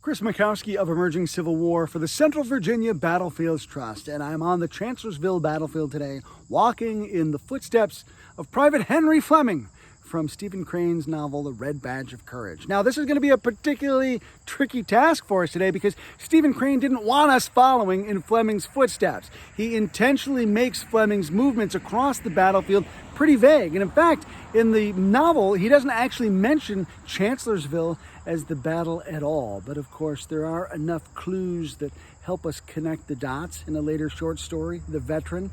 Chris Mikowski of Emerging Civil War for the Central Virginia Battlefields Trust, and I'm on the Chancellorsville battlefield today, walking in the footsteps of Private Henry Fleming from Stephen Crane's novel, The Red Badge of Courage. Now, this is going to be a particularly tricky task for us today because Stephen Crane didn't want us following in Fleming's footsteps. He intentionally makes Fleming's movements across the battlefield pretty vague. And in fact, in the novel, he doesn't actually mention Chancellorsville as the battle at all. But of course, there are enough clues that help us connect the dots in a later short story, The Veteran.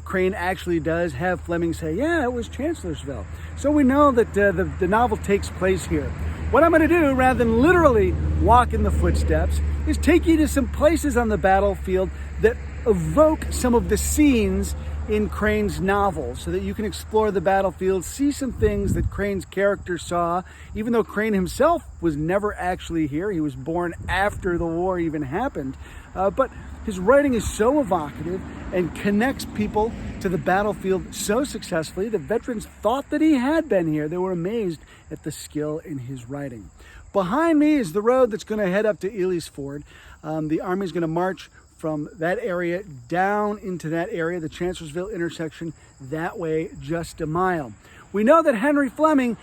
Crane actually does have Fleming say, yeah, it was Chancellorsville. So we know that the novel takes place here. What I'm going to do, rather than literally walk in the footsteps, is take you to some places on the battlefield that evoke some of the scenes in Crane's novel so that you can explore the battlefield, see some things that Crane's character saw, even though Crane himself was never actually here. He was born after the war even happened. But his writing is so evocative and connects people to the battlefield so successfully that veterans thought that he had been here. They were amazed at the skill in his writing. Behind me is the road that's going to head up to Ely's Ford. The Army's going to march from that area down into that area, the Chancellorsville intersection, that way just a mile. We know that Henry Fleming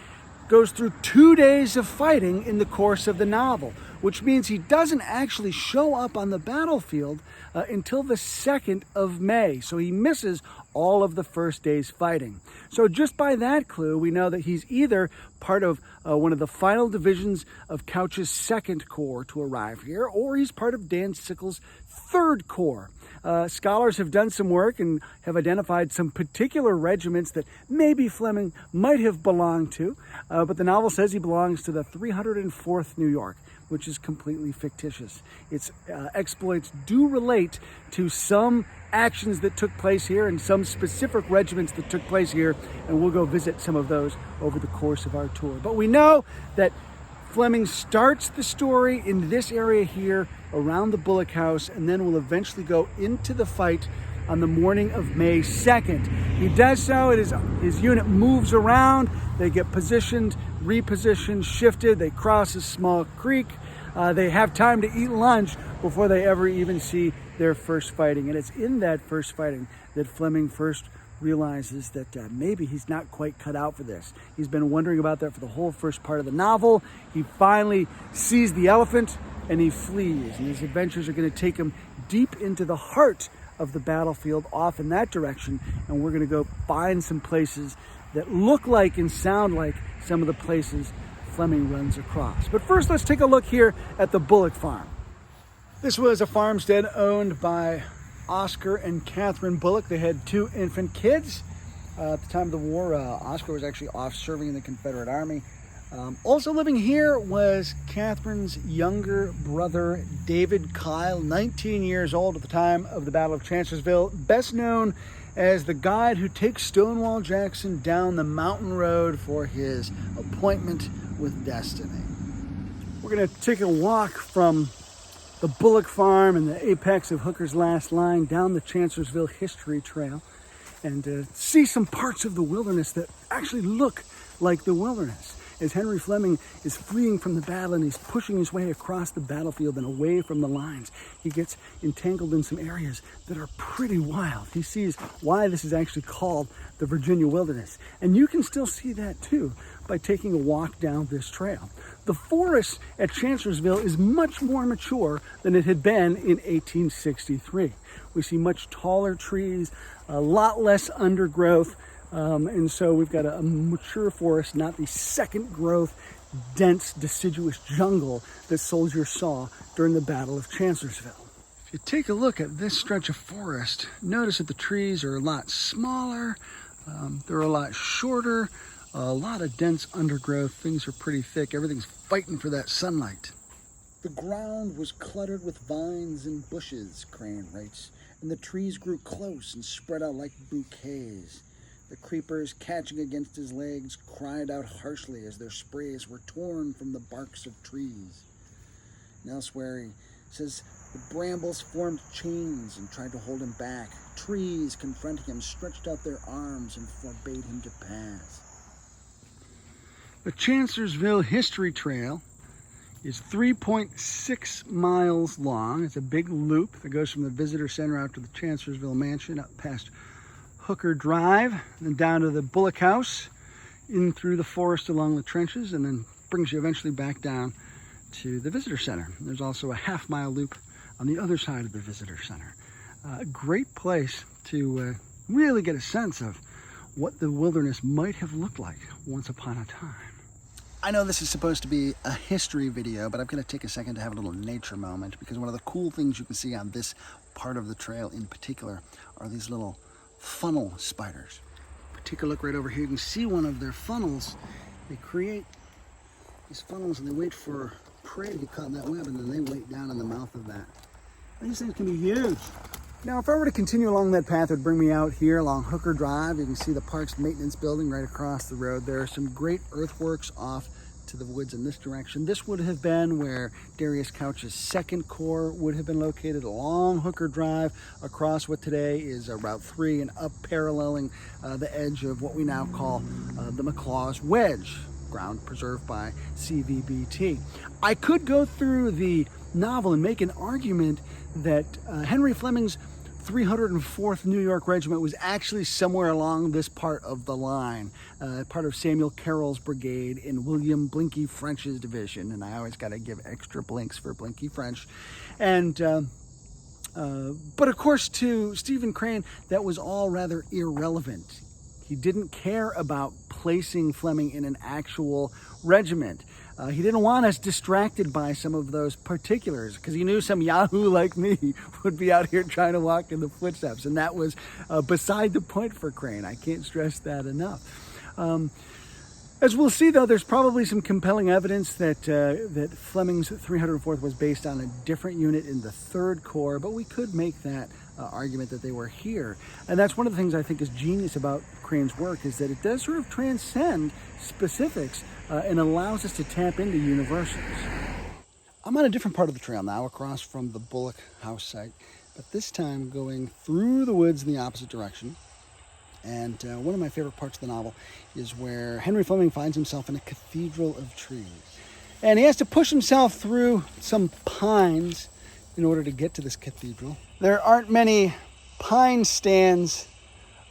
goes through 2 days of fighting in the course of the novel, which means he doesn't actually show up on the battlefield until the 2nd of May. So he misses all of the first day's fighting. So just by that clue, we know that he's either part of one of the final divisions of Couch's 2nd Corps to arrive here, or he's part of Dan Sickles' 3rd Corps. Scholars have done some work and have identified some particular regiments that maybe Fleming might have belonged to, but the novel says he belongs to the 304th New York, which is completely fictitious. Its exploits do relate to some actions that took place here and some specific regiments that took place here, and we'll go visit some of those over the course of our tour. But we know that Fleming starts the story in this area here around the Bullock House, and then will eventually go into the fight on the morning of May 2nd. He does so, his unit moves around, they get positioned, repositioned, shifted, they cross a small creek, they have time to eat lunch before they ever even see their first fighting. And it's in that first fighting that Fleming first realizes that maybe he's not quite cut out for this. He's been wondering about that for the whole first part of the novel. He finally sees the elephant and he flees. And his adventures are going to take him deep into the heart of the battlefield, off in that direction. And we're going to go find some places that look like and sound like some of the places Fleming runs across. But first, let's take a look here at the Bullock Farm. This was a farmstead owned by Oscar and Catherine Bullock. They had 2 infant kids. At the time of the war, Oscar was actually off serving in the Confederate Army. Also living here was Catherine's younger brother, David Kyle, 19 years old at the time of the Battle of Chancellorsville, best known as the guide who takes Stonewall Jackson down the mountain road for his appointment with destiny. We're going to take a walk from the Bullock Farm and the apex of Hooker's Last Line down the Chancellorsville History Trail and see some parts of the wilderness that actually look like the wilderness. As Henry Fleming is fleeing from the battle and he's pushing his way across the battlefield and away from the lines, he gets entangled in some areas that are pretty wild. He sees why this is actually called the Virginia Wilderness. And you can still see that too by taking a walk down this trail. The forest at Chancellorsville is much more mature than it had been in 1863. We see much taller trees, a lot less undergrowth, and so we've got a mature forest, not the second growth, dense, deciduous jungle that soldiers saw during the Battle of Chancellorsville. If you take a look at this stretch of forest, notice that the trees are a lot smaller, they're a lot shorter, a lot of dense undergrowth, things are pretty thick, everything's fighting for that sunlight. The ground was cluttered with vines and bushes, Crane writes, and the trees grew close and spread out like bouquets. The creepers, catching against his legs, cried out harshly as their sprays were torn from the barks of trees. And elsewhere, he says the brambles formed chains and tried to hold him back. Trees, confronting him, stretched out their arms and forbade him to pass. The Chancellorsville History Trail is 3.6 miles long. It's a big loop that goes from the visitor center out to the Chancellorsville Mansion, up past Hooker Drive, and down to the Bullock House, in through the forest along the trenches, and then brings you eventually back down to the visitor center. There's also a half-mile loop on the other side of the visitor center. A great place to really get a sense of what the wilderness might have looked like once upon a time. I know this is supposed to be a history video, but I'm going to take a second to have a little nature moment, because one of the cool things you can see on this part of the trail in particular are these little funnel spiders. Take a look right over here. You can see one of their funnels. They create these funnels and they wait for prey to get caught in that web, and then they wait down in the mouth of that. These things can be huge. Now, if I were to continue along that path, it would bring me out here along Hooker Drive. You can see the Parks Maintenance Building right across the road. There are some great earthworks off to the woods in this direction. This would have been where Darius Couch's second corps would have been located, along Hooker Drive, across what today is Route 3, and up paralleling the edge of what we now call the McLaws Wedge, ground preserved by CVBT. I could go through the novel and make an argument that Henry Fleming's 304th New York Regiment was actually somewhere along this part of the line, part of Samuel Carroll's brigade in William Blinky French's division, and I always got to give extra blinks for Blinky French. And but of course, to Stephen Crane, that was all rather irrelevant. He didn't care about placing Fleming in an actual regiment. He didn't want us distracted by some of those particulars, because he knew some yahoo like me would be out here trying to walk in the footsteps, and that was beside the point for Crane. I can't stress that enough. As we'll see, though, there's probably some compelling evidence that that Fleming's 304th was based on a different unit in the 3rd Corps, but we could make that argument that they were here. And that's one of the things I think is genius about Crane's work, is that it does sort of transcend specifics and allows us to tap into universals. I'm on a different part of the trail now, across from the Bullock House site, but this time going through the woods in the opposite direction. And one of my favorite parts of the novel is where Henry Fleming finds himself in a cathedral of trees. And he has to push himself through some pines in order to get to this cathedral. There aren't many pine stands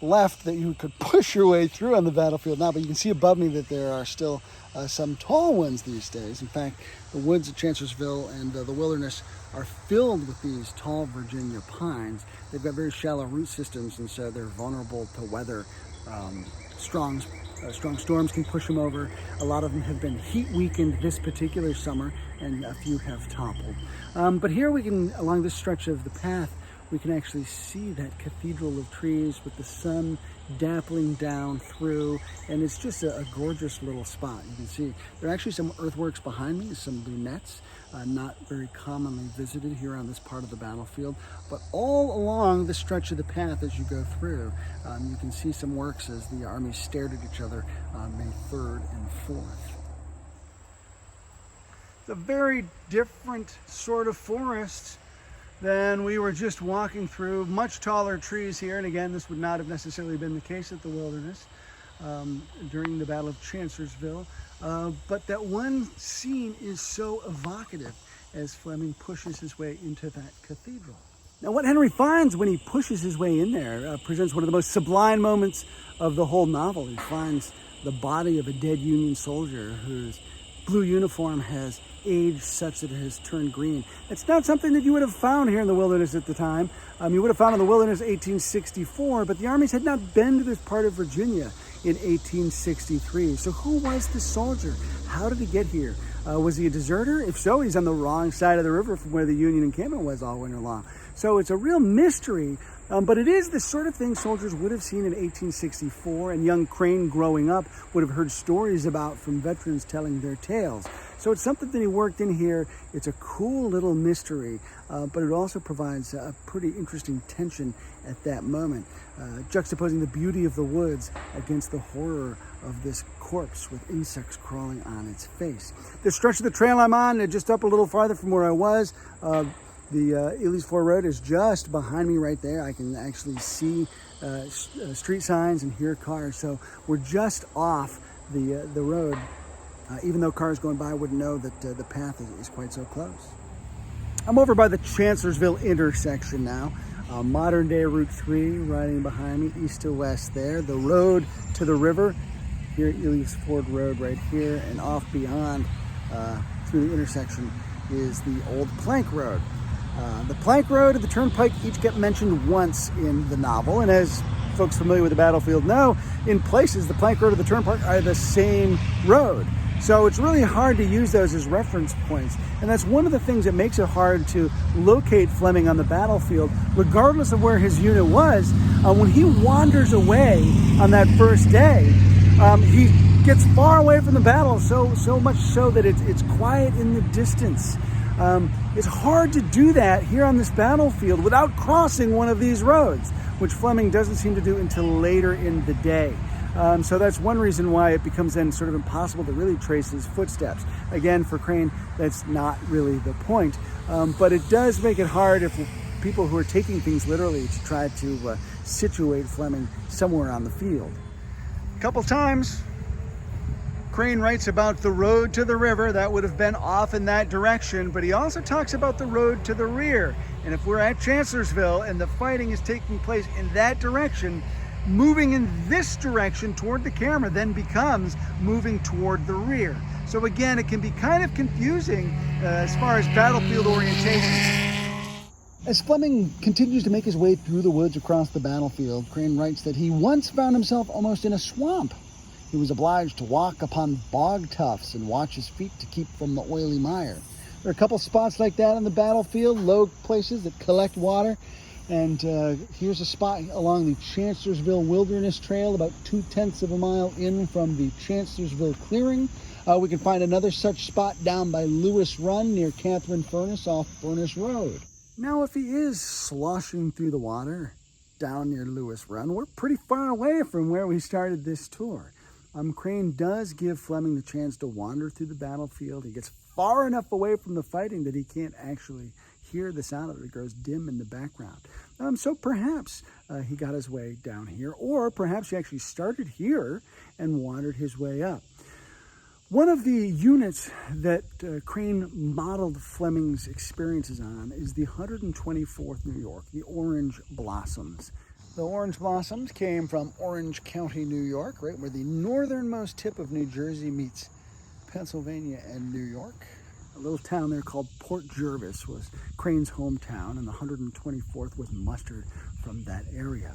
left that you could push your way through on the battlefield now, but you can see above me that there are still some tall ones these days. In fact, the woods at Chancellorsville and the wilderness are filled with these tall Virginia pines. They've got very shallow root systems, and so they're vulnerable to weather. Strong storms can push them over. A lot of them have been heat weakened this particular summer, and a few have toppled. But here we can, along this stretch of the path, we can actually see that cathedral of trees with the sun dappling down through, and it's just a gorgeous little spot. You can see there are actually some earthworks behind me, some lunettes, not very commonly visited here on this part of the battlefield, but all along the stretch of the path as you go through, you can see some works as the armies stared at each other on May 3rd and 4th. It's a very different sort of forest than we were just walking through. Much taller trees here, and again, this would not have necessarily been the case at the wilderness during the Battle of Chancellorsville, but that one scene is so evocative as Fleming pushes his way into that cathedral. Now, what Henry finds when he pushes his way in there presents one of the most sublime moments of the whole novel. He finds the body of a dead Union soldier whose blue uniform has aged such that it has turned green. It's not something that you would have found here in the wilderness at the time. You would have found in the wilderness 1864, but the armies had not been to this part of Virginia in 1863. So who was this soldier? How did he get here? Was he a deserter? If so, he's on the wrong side of the river from where the Union encampment was all winter long. So it's a real mystery, but it is the sort of thing soldiers would have seen in 1864, and young Crane growing up would have heard stories about from veterans telling their tales. So it's something that he worked in here. It's a cool little mystery, but it also provides a pretty interesting tension at that moment, juxtaposing the beauty of the woods against the horror of this corpse with insects crawling on its face. The stretch of the trail I'm on, just up a little farther from where I was, the Ely's Ford Road is just behind me right there. I can actually see street signs and hear cars. So we're just off the road Even though cars going by wouldn't know that the path is quite so close. I'm over by the Chancellorsville intersection now. Modern day Route 3 riding behind me, east to west there. The road to the river, here at Ely's Ford Road right here, and off beyond through the intersection is the old Plank Road. The Plank Road and the Turnpike each get mentioned once in the novel, and as folks familiar with the battlefield know, in places the Plank Road and the Turnpike are the same road. So it's really hard to use those as reference points. And that's one of the things that makes it hard to locate Fleming on the battlefield, regardless of where his unit was. When he wanders away on that first day, he gets far away from the battle, so much so that it's quiet in the distance. It's hard to do that here on this battlefield without crossing one of these roads, which Fleming doesn't seem to do until later in the day. So that's one reason why it becomes then sort of impossible to really trace his footsteps. Again, for Crane, that's not really the point. But it does make it hard if people who are taking things literally to try to situate Fleming somewhere on the field. A couple times, Crane writes about the road to the river. That would have been off in that direction, but he also talks about the road to the rear. And if we're at Chancellorsville and the fighting is taking place in that direction, moving in this direction toward the camera then becomes moving toward the rear. So again, it can be kind of confusing as far as battlefield orientation. As Fleming continues to make his way through the woods across the battlefield, Crane writes that he once found himself almost in a swamp. He was obliged to walk upon bog tufts and watch his feet to keep from the oily mire. There are a couple spots like that on the battlefield, low places that collect water. And here's a spot along the Chancellorsville Wilderness Trail, about 2/10 of a mile in from the Chancellorsville clearing. We can find another such spot down by Lewis Run near Catherine Furnace off Furnace Road. Now, if he is sloshing through the water down near Lewis Run, we're pretty far away from where we started this tour. Crane does give Fleming the chance to wander through the battlefield. He gets far enough away from the fighting that he can't actually hear the sound of it. It grows dim in the background. So perhaps he got his way down here, or perhaps he actually started here and wandered his way up. One of the units that Crane modeled Fleming's experiences on is the 124th New York, the Orange Blossoms. The Orange Blossoms came from Orange County, New York, right where the northernmost tip of New Jersey meets Pennsylvania and New York. A little town there called Port Jervis was Crane's hometown, and the 124th was mustered from that area.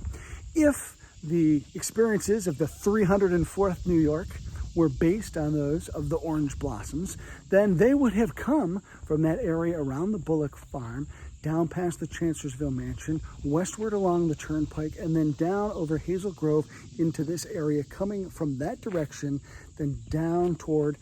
If the experiences of the 304th New York were based on those of the Orange Blossoms, then they would have come from that area around the Bullock Farm, down past the Chancellorsville Mansion, westward along the Turnpike, and then down over Hazel Grove into this area, coming from that direction, then down toward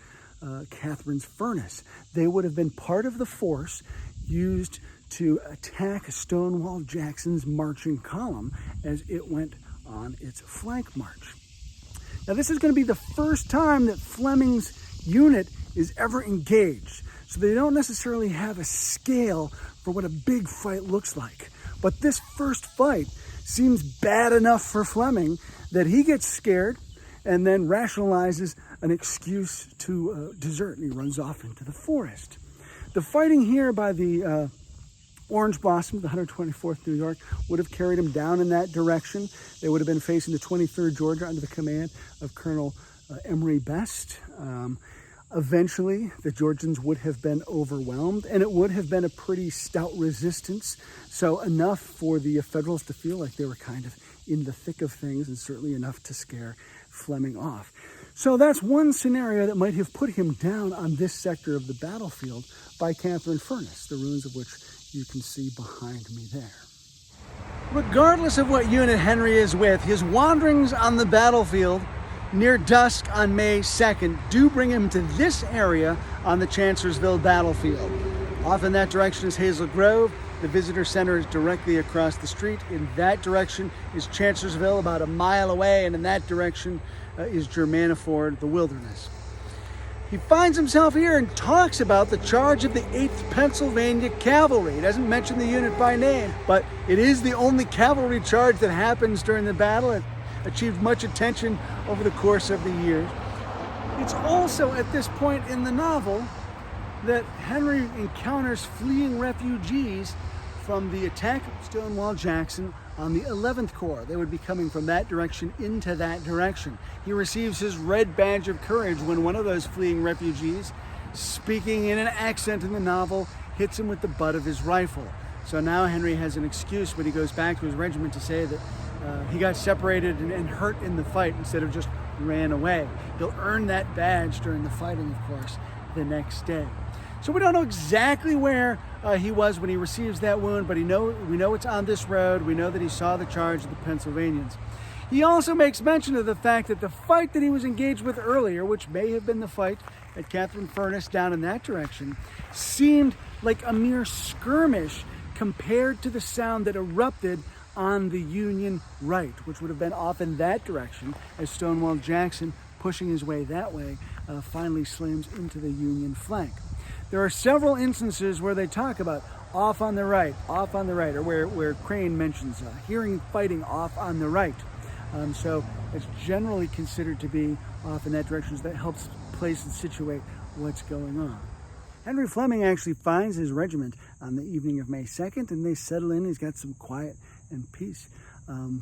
Catherine's Furnace. They would have been part of the force used to attack Stonewall Jackson's marching column as it went on its flank march. Now, this is going to be the first time that Fleming's unit is ever engaged, so they don't necessarily have a scale for what a big fight looks like. But this first fight seems bad enough for Fleming that he gets scared and then rationalizes an excuse to desert, and he runs off into the forest. The fighting here by the Orange Blossoms, the 124th New York, would have carried him down in that direction. They would have been facing the 23rd Georgia under the command of Colonel Emory Best. Eventually, the Georgians would have been overwhelmed, and it would have been a pretty stout resistance, so enough for the Federals to feel like they were kind of in the thick of things, and certainly enough to scare Fleming off. So that's one scenario that might have put him down on this sector of the battlefield by Catherine Furnace, the ruins of which you can see behind me there. Regardless of what unit Henry is with, his wanderings on the battlefield near dusk on May 2nd do bring him to this area on the Chancellorsville battlefield. Off in that direction is Hazel Grove. The visitor center is directly across the street. In that direction is Chancellorsville, about a mile away, and in that direction is Germaniford, the wilderness. He finds himself here and talks about the charge of the 8th Pennsylvania Cavalry. He doesn't mention the unit by name, but it is the only cavalry charge that happens during the battle. It achieved much attention over the course of the years. It's also at this point in the novel that Henry encounters fleeing refugees from the attack of Stonewall Jackson on the 11th Corps. They would be coming from that direction into that direction. He receives his red badge of courage when one of those fleeing refugees, speaking in an accent in the novel, hits him with the butt of his rifle. So now Henry has an excuse when he goes back to his regiment to say that he got separated and hurt in the fight instead of just ran away. He'll earn that badge during the fighting, of course, the next day. So we don't know exactly where he was when he receives that wound, but we know it's on this road. We know that he saw the charge of the Pennsylvanians. He also makes mention of the fact that the fight that he was engaged with earlier, which may have been the fight at Catherine Furnace down in that direction, seemed like a mere skirmish compared to the sound that erupted on the Union right, which would have been off in that direction as Stonewall Jackson, pushing his way that way, finally slams into the Union flank. There are several instances where they talk about off on the right, or where Crane mentions hearing fighting off on the right. So it's generally considered to be off in that direction, so that helps place and situate what's going on. Henry Fleming actually finds his regiment on the evening of May 2nd, and they settle in. He's got some quiet and peace.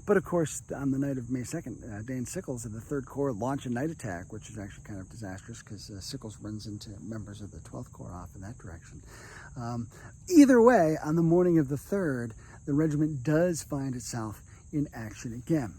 But of course, on the night of May 2nd, Dane Sickles of the 3rd Corps launch a night attack, which is actually kind of disastrous because Sickles runs into members of the 12th Corps off in that direction. Either way, on the morning of the 3rd, the regiment does find itself in action again.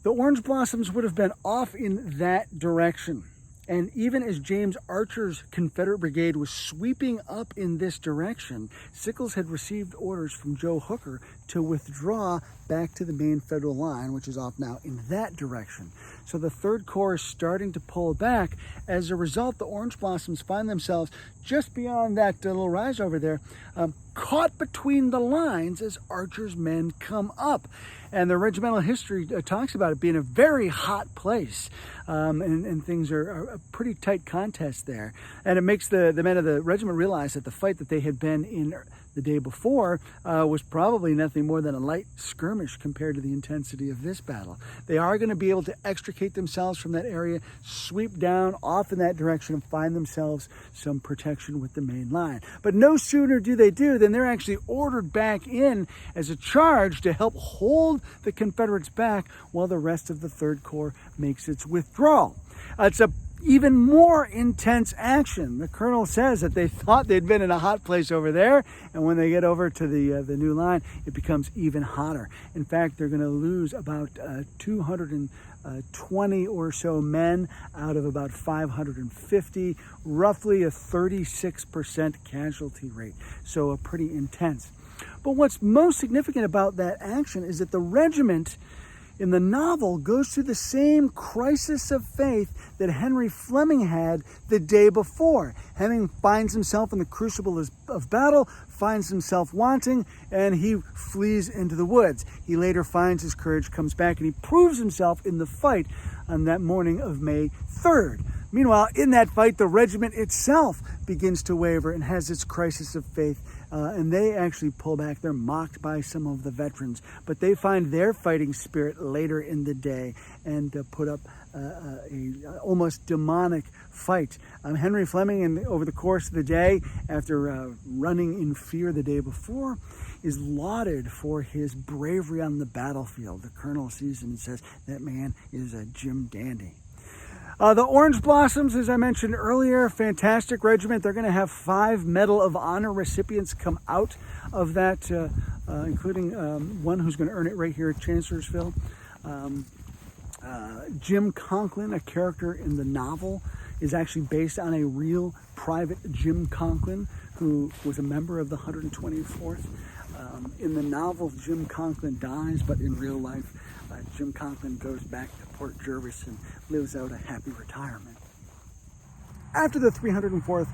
The Orange Blossoms would have been off in that direction. And even as James Archer's Confederate brigade was sweeping up in this direction, Sickles had received orders from Joe Hooker to withdraw back to the main Federal line, which is off now in that direction. So the 3rd Corps is starting to pull back. As a result, the Orange Blossoms find themselves just beyond that little rise over there, caught between the lines as Archer's men come up. And the regimental history talks about it being a very hot place, and things are a pretty tight contest there. And it makes the men of the regiment realize that the fight that they had been in the day before was probably nothing more than a light skirmish compared to the intensity of this battle. They are going to be able to extricate themselves from that area, sweep down off in that direction, and find themselves some protection with the main line. But no sooner do they do than they're actually ordered back in as a charge to help hold the Confederates back while the rest of the 3rd Corps makes its withdrawal. It's a even more intense action. The colonel says that they thought they'd been in a hot place over there, and when they get over to the new line, it becomes even hotter. In fact, they're going to lose about 220 or so men out of about 550, roughly a 36% casualty rate. So pretty intense. But what's most significant about that action is that the regiment in the novel goes through the same crisis of faith that Henry Fleming had the day before. Henry finds himself in the crucible of battle, finds himself wanting, and he flees into the woods. He later finds his courage, comes back, and he proves himself in the fight on that morning of May 3rd. Meanwhile, in that fight, the regiment itself begins to waver and has its crisis of faith, and they actually pull back. They're mocked by some of the veterans, but they find their fighting spirit later in the day and put up a almost demonic fight. Henry Fleming, over the course of the day, after running in fear the day before, is lauded for his bravery on the battlefield. The colonel sees him and says, "That man is a Jim Dandy." The Orange Blossoms, as I mentioned earlier, fantastic regiment. They're going to have 5 Medal of Honor recipients come out of that, including one who's going to earn it right here at Chancellorsville. Jim Conklin, a character in the novel, is actually based on a real Private Jim Conklin, who was a member of the 124th. In the novel, Jim Conklin dies, but in real life, Jim Conklin goes back to Port Jervis and lives out a happy retirement. After the 304th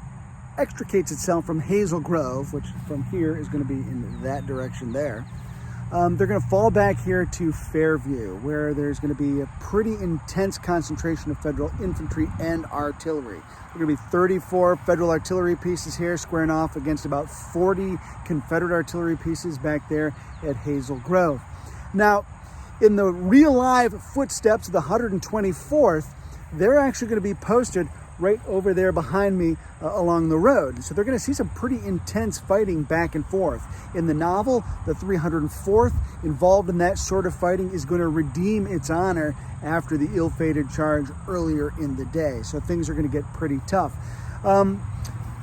extricates itself from Hazel Grove, which from here is going to be in that direction there, they're going to fall back here to Fairview, where there's going to be a pretty intense concentration of Federal infantry and artillery. There are going to be 34 Federal artillery pieces here squaring off against about 40 Confederate artillery pieces back there at Hazel Grove. Now, in the real live footsteps of the 124th, they're actually going to be posted right over there behind me along the road. So they're going to see some pretty intense fighting back and forth. In the novel, the 304th involved in that sort of fighting is going to redeem its honor after the ill-fated charge earlier in the day. So things are going to get pretty tough.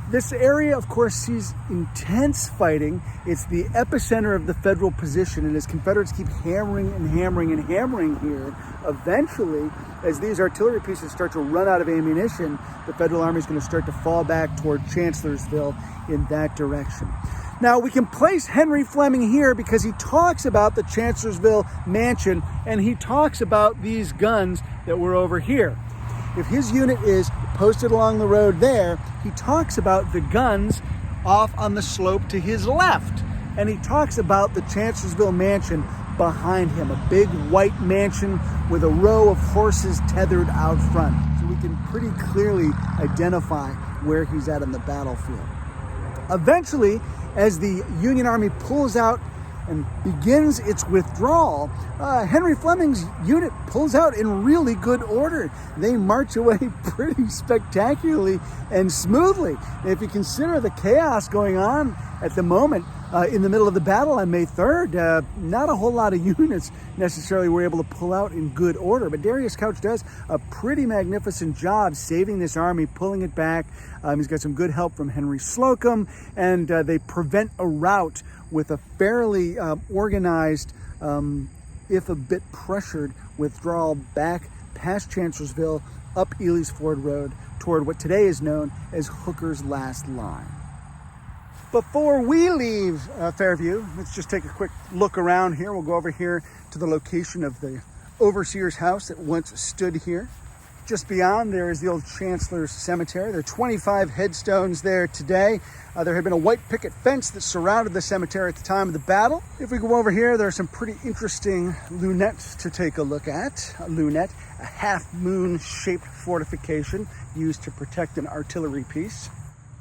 This area, of course, sees intense fighting. It's the epicenter of the federal position, and as Confederates keep hammering and hammering and hammering here, eventually, as these artillery pieces start to run out of ammunition, the Federal Army is going to start to fall back toward Chancellorsville in that direction. Now, we can place Henry Fleming here because he talks about the Chancellorsville mansion, and he talks about these guns that were over here. If his unit is posted along the road there, he talks about the guns off on the slope to his left. And he talks about the Chancellorsville mansion behind him, a big white mansion with a row of horses tethered out front. So we can pretty clearly identify where he's at on the battlefield. Eventually, as the Union Army pulls out and begins its withdrawal, Henry Fleming's unit pulls out in really good order. They march away pretty spectacularly and smoothly. If you consider the chaos going on at the moment in the middle of the battle on May 3rd, not a whole lot of units necessarily were able to pull out in good order. But Darius Couch does a pretty magnificent job saving this army, pulling it back. He's got some good help from Henry Slocum, and they prevent a rout with a fairly organized, if a bit pressured, withdrawal back past Chancellorsville, up Ely's Ford Road, toward what today is known as Hooker's Last Line. Before we leave Fairview, let's just take a quick look around here. We'll go over here to the location of the overseer's house that once stood here. Just beyond there is the old Chancellor's Cemetery. There are 25 headstones there today. There had been a white picket fence that surrounded the cemetery at the time of the battle. If we go over here, there are some pretty interesting lunettes to take a look at. A lunette, a half-moon shaped fortification used to protect an artillery piece.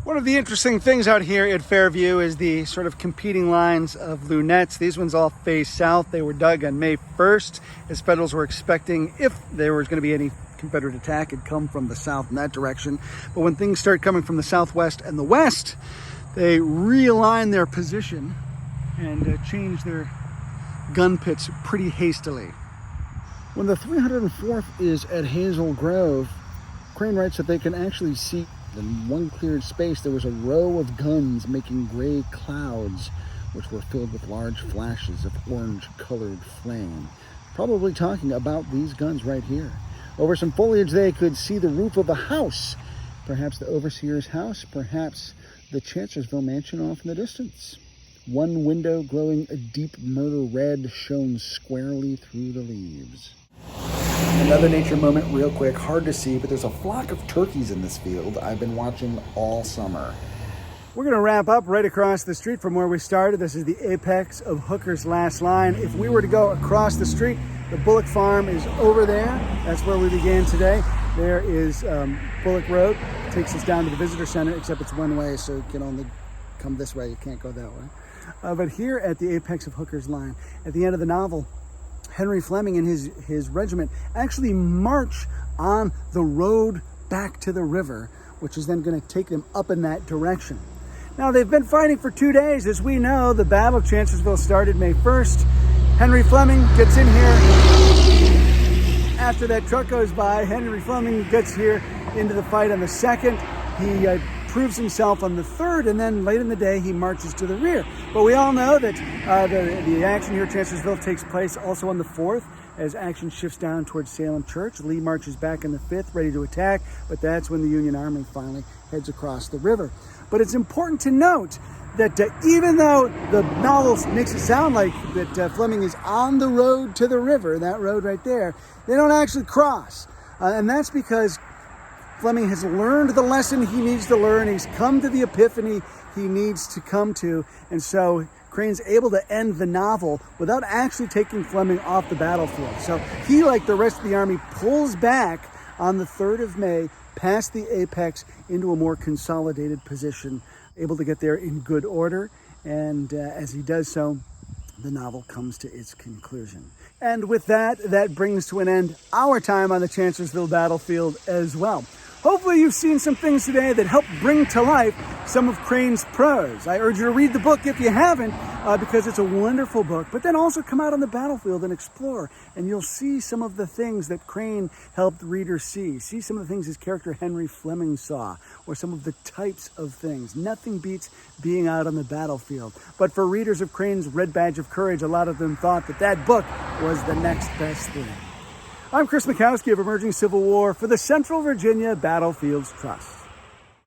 One of the interesting things out here at Fairview is the sort of competing lines of lunettes. These ones all face south. They were dug on May 1st as Federals were expecting, if there was going to be any Confederate attack, had come from the south in that direction. But when things started coming from the southwest and the west, they realigned their position and changed their gun pits pretty hastily. When the 304th is at Hazel Grove, Crane writes that they can actually see in one cleared space there was a row of guns making gray clouds which were filled with large flashes of orange-colored flame. Probably talking about these guns right here. Over some foliage they could see the roof of a house. Perhaps the overseer's house, perhaps the Chancellorsville mansion off in the distance. One window glowing a deep murder red shone squarely through the leaves. Another nature moment real quick, hard to see, but there's a flock of turkeys in this field I've been watching all summer. We're going to wrap up right across the street from where we started. This is the apex of Hooker's Last Line. If we were to go across the street, the Bullock Farm is over there. That's where we began today. There is Bullock Road. It takes us down to the visitor center, except it's one way, so you can only come this way. You can't go that way. But here at the apex of Hooker's Line, at the end of the novel, Henry Fleming and his regiment actually march on the road back to the river, which is then going to take them up in that direction. Now, they've been fighting for 2 days. As we know, the Battle of Chancellorsville started May 1st. Henry Fleming gets in here. After that truck goes by, Henry Fleming gets here into the fight on the 2nd. He proves himself on the 3rd, and then late in the day, he marches to the rear. But we all know that the action here at Chancellorsville takes place also on the 4th, as action shifts down towards Salem Church. Lee marches back on the 5th, ready to attack, but that's when the Union Army finally heads across the river. But it's important to note that even though the novel makes it sound like that Fleming is on the road to the river, that road right there, they don't actually cross. And that's because Fleming has learned the lesson he needs to learn. He's come to the epiphany he needs to come to. And so Crane's able to end the novel without actually taking Fleming off the battlefield. So he, like the rest of the army, pulls back on the 3rd of May, past the apex, into a more consolidated position, able to get there in good order. And as he does so, the novel comes to its conclusion. And with that, that brings to an end our time on the Chancellorsville battlefield as well. Hopefully you've seen some things today that help bring to life some of Crane's prose. I urge you to read the book if you haven't, because it's a wonderful book, but then also come out on the battlefield and explore, and you'll see some of the things that Crane helped readers see some of the things his character Henry Fleming saw, or some of the types of things. Nothing beats being out on the battlefield. But for readers of Crane's Red Badge of Courage, a lot of them thought that that book was the next best thing. I'm Chris Mikowski of Emerging Civil War for the Central Virginia Battlefields Trust.